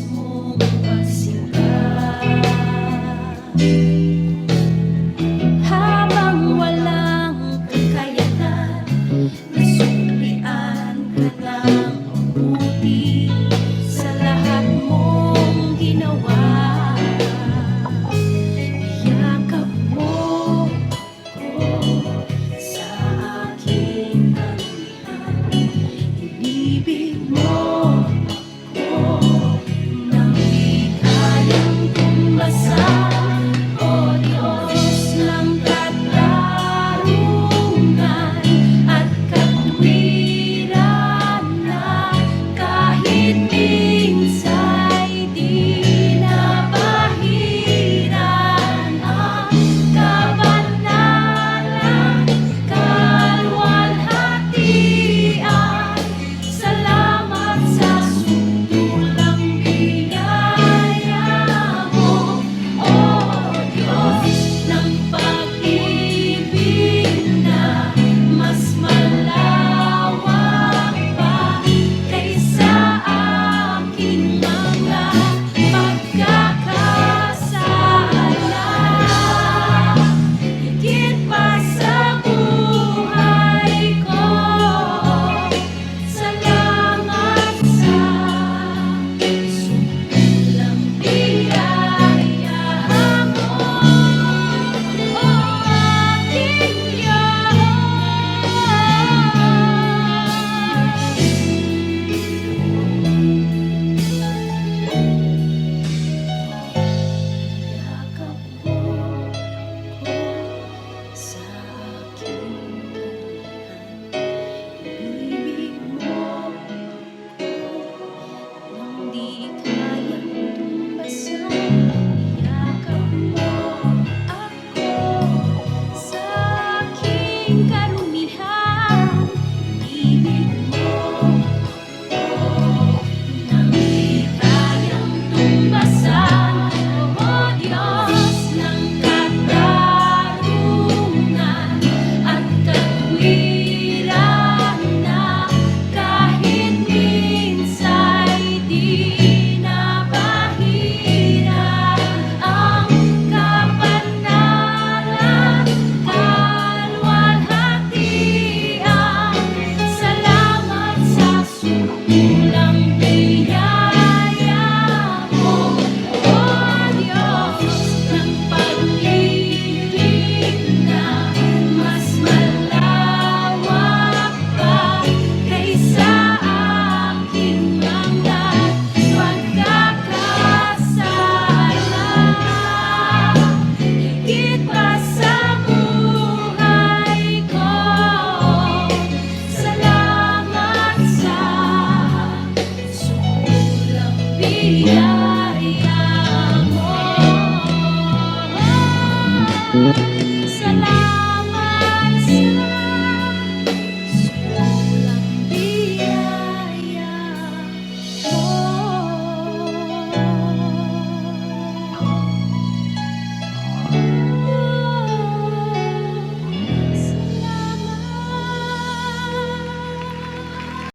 mong pagsikat. Habang walang kakayanan, nasuklian ka ng mabuti sa lahat mong ginawa. Yakap mo ko sa aking karumihan, inibig mo ko nang di kayang tumbasan. O Diyos ng katarungan at katwiran, na kahit minsa'y di nabahiran ang kabanalan, kaluwalhatian. Salamat sa sutulang biyaya mo, O Diyos ng pag-ibig na mas malawak pa kaysa aking mga pagkakasala. Higit pa sa buhay ko, salamat sa sutulang biyaya mo, O aking yakap mo ko sa aking karumihan, inibig mo ko nang di kayang tumbasan. Yakap mo ako sa aking karumihan, inibig mo ko nang di kayang tumbasan. O Diyos ng katarungan at katwiran, na kahit minsa'y di nabahiran ang kabanalan, kaluwalhatian. Salamat sa sutulang biyaya mo, O Diyos ng pag-ibig na mas malawak pa kaysa aking mga pagkakasala. Higit pa sa buhay ko, salamat sa sutulang biyaya